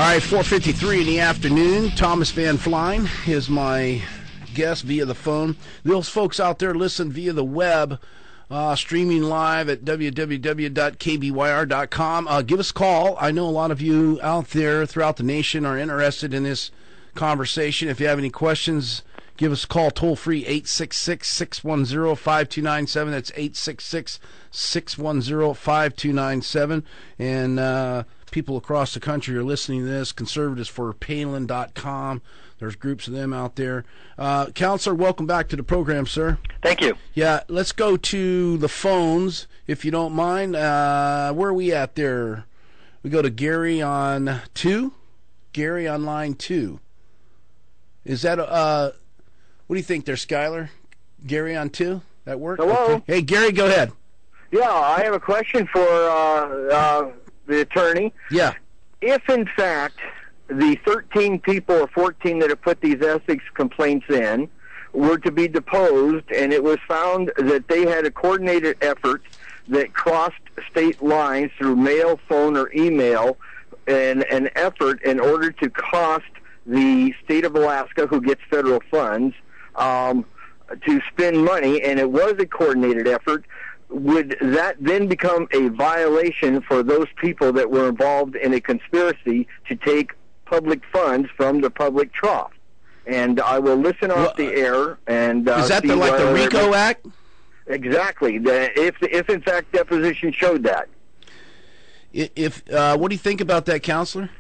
right, 4:53 in the afternoon. Thomas Van Flein is my guest via the phone. Those folks out there listen via the web, streaming live at www.kbyr.com. Give us a call. I know a lot of you out there throughout the nation are interested in this conversation. If you have any questions, give us a call toll-free, 866-610-5297. That's 866-610-5297. And people across the country are listening to this. Conservatives for Palin.com. There's groups of them out there. Counselor, welcome back to the program, sir. Thank you. Yeah, let's go to the phones, if you don't mind. Where are we at there? We go to Gary on 2. Gary on line 2. Is that, what do you think there, Skylar? Gary on 2? That work? Hello. Okay. Hey, Gary, go ahead. Yeah, I have a question for the attorney. Yeah. If, in fact, the 13 people or 14 that have put these ethics complaints in were to be deposed, and it was found that they had a coordinated effort that crossed state lines through mail, phone, or email, and an effort in order to cost the state of Alaska, who gets federal funds, to spend money, and it was a coordinated effort, would that then become a violation for those people that were involved in a conspiracy to take public funds from the public trough? And I will listen off the air and is that the RICO Act? Exactly. If in fact deposition showed that. If what do you think about that, Counselor?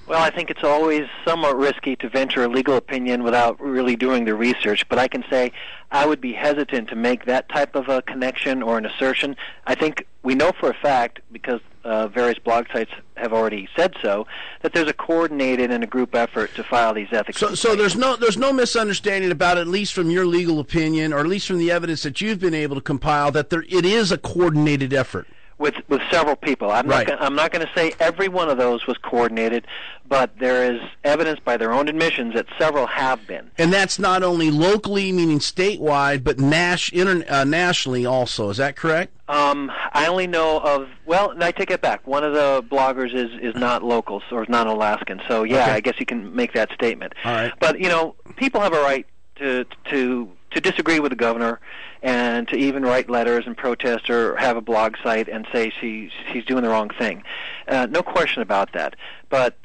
Well, I think it's always somewhat risky to venture a legal opinion without really doing the research, but I can say I would be hesitant to make that type of a connection or an assertion. I think we know for a fact, because various blog sites have already said so, that there's a coordinated and a group effort to file these ethics. So there's no misunderstanding about it, at least from your legal opinion, or at least from the evidence that you've been able to compile, that it is a coordinated effort. With several people. I'm not going to say every one of those was coordinated, but there is evidence by their own admissions that several have been. And that's not only locally, meaning statewide, but nationally also. Is that correct? I only know of, well, I take it back. One of the bloggers is not local, or is not Alaskan. So, yeah, okay. I guess you can make that statement. All right. But, people have a right to disagree with the governor and to even write letters and protest or have a blog site and say she's doing the wrong thing. No question about that. But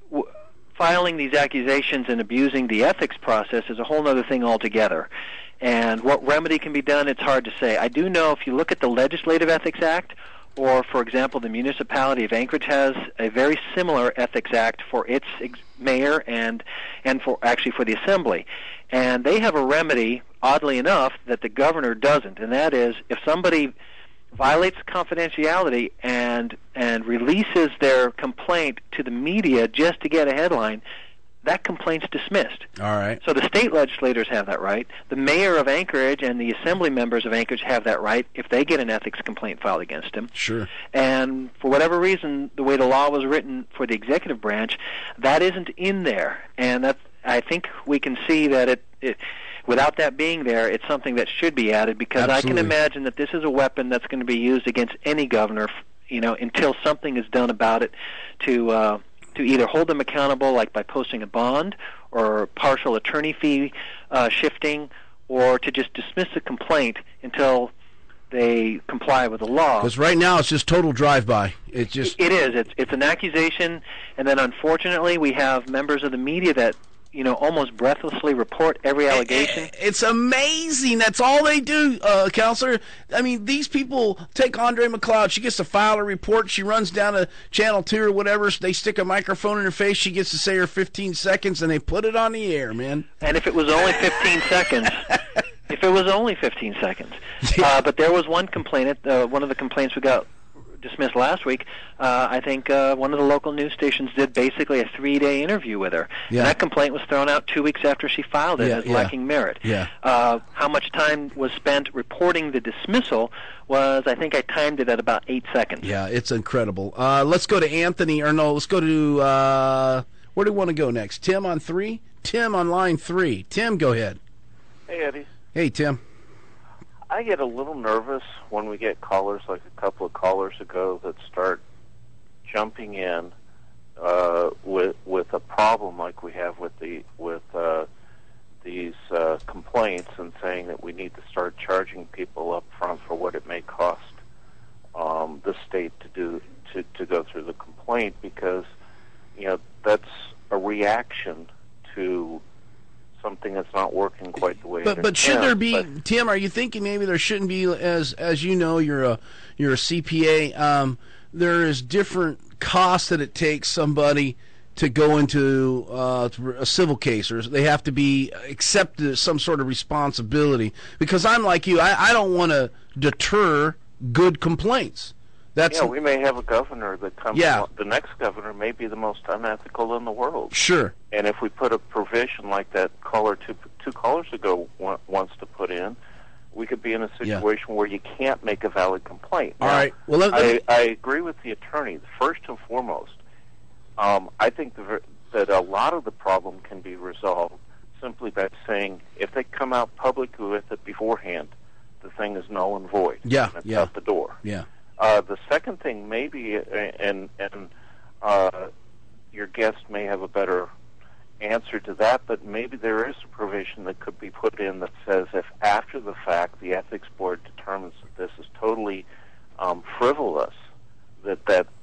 filing these accusations and abusing the ethics process is a whole other thing altogether. And what remedy can be done, it's hard to say. I do know if you look at the Legislative Ethics Act, or, for example, the municipality of Anchorage has a very similar ethics act for its mayor and for the assembly. And they have a remedy, oddly enough, that the governor doesn't, and that is if somebody violates confidentiality and releases their complaint to the media just to get a headline, that complaint's dismissed. All right. So the state legislators have that right. The mayor of Anchorage and the assembly members of Anchorage have that right if they get an ethics complaint filed against them. Sure. And for whatever reason, the way the law was written for the executive branch, that isn't in there. And that's, I think we can see that it without that being there, it's something that should be added, because Absolutely. I can imagine that this is a weapon that's going to be used against any governor, until something is done about it to either hold them accountable, like by posting a bond or partial attorney fee shifting, or to just dismiss the complaint until they comply with the law. Because right now it's just total drive-by. It is. It's an accusation, and then unfortunately we have members of the media that almost breathlessly report every allegation. It's amazing. That's all they do, Counselor. I mean, these people take Andre McLeod. She gets to file a report. She runs down to Channel 2 or whatever. They stick a microphone in her face. She gets to say her 15 seconds, and they put it on the air, man. And if it was only 15 seconds... If it was only 15 seconds. But there was one complainant, one of the complaints we got dismissed last week. I think one of the local news stations did basically a 3-day interview with her. Yeah. And that complaint was thrown out 2 weeks after she filed it as lacking merit. Yeah. How much time was spent reporting the dismissal was, I think I timed it at about 8 seconds. Yeah, it's incredible. Let's go to Anthony, let's go to, where do we want to go next? Tim on 3? Tim on line 3. Tim, go ahead. Hey, Eddie. Hey, Tim. I get a little nervous when we get callers like a couple of callers ago that start jumping in with a problem like we have with these complaints, and saying that we need to start charging people up front for what it may cost the state to go through the complaint, because that's a reaction to something that's not working quite the way. But should there be, Tim? Are you thinking maybe there shouldn't be, as you know, you're a CPA. There is different costs that it takes somebody to go into a civil case, or they have to be accepted some sort of responsibility. Because I'm like you, I don't want to deter good complaints. We may have a governor that comes. Yeah. The next governor may be the most unethical in the world. Sure. And if we put a provision like that caller two callers ago wants to put in, we could be in a situation where you can't make a valid complaint. Now, all right. Well, I agree with the attorney. First and foremost, I think that a lot of the problem can be resolved simply by saying, if they come out publicly with it beforehand, the thing is null and void. Yeah. And it's out the door. Yeah. The second thing, maybe, and your guest may have a better answer to that, but maybe there is a provision that could be put in that says, if after the fact the ethics board determines that this is totally frivolous,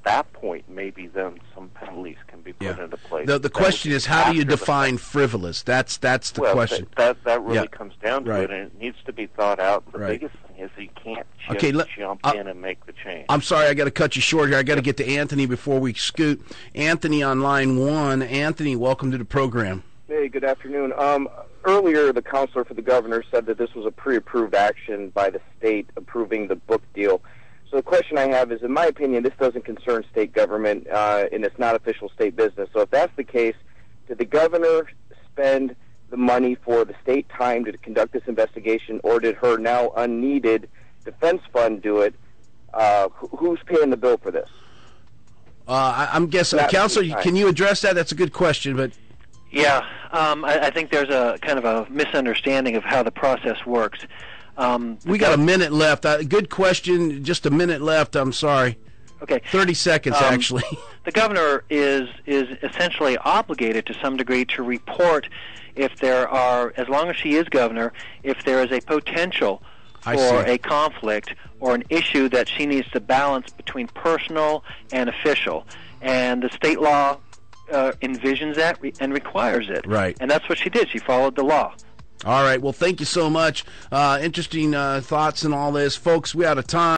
that point maybe then some penalties can be put into place. The question is, how do you define frivolous? That's the question. That really comes down to it, and it needs to be thought out. The biggest thing is that you can't just jump in and make the change. I'm sorry, I got to cut you short here. I got to get to Anthony before we scoot. Anthony on line 1. Anthony, welcome to the program. Hey, good afternoon. Earlier, the counselor for the governor said that this was a pre-approved action by the state approving the book deal. So the question I have is, in my opinion, this doesn't concern state government, and it's not official state business. So if that's the case, did the governor spend the money for the state time to conduct this investigation, or did her now unneeded defense fund do it? Who's paying the bill for this? I'm guessing. Counselor, can you address that? That's a good question, but... Yeah, I think there's a kind of a misunderstanding of how the process works. We got a minute left. Good question. Just a minute left. I'm sorry. Okay. 30 seconds, actually. The governor is essentially obligated to some degree to report if there are, as long as she is governor, if there is a potential for a conflict or an issue that she needs to balance between personal and official. And the state law envisions that and requires it. Right. And that's what she did. She followed the law. All right. Well, thank you so much. Interesting thoughts and all this. Folks, we're out of time.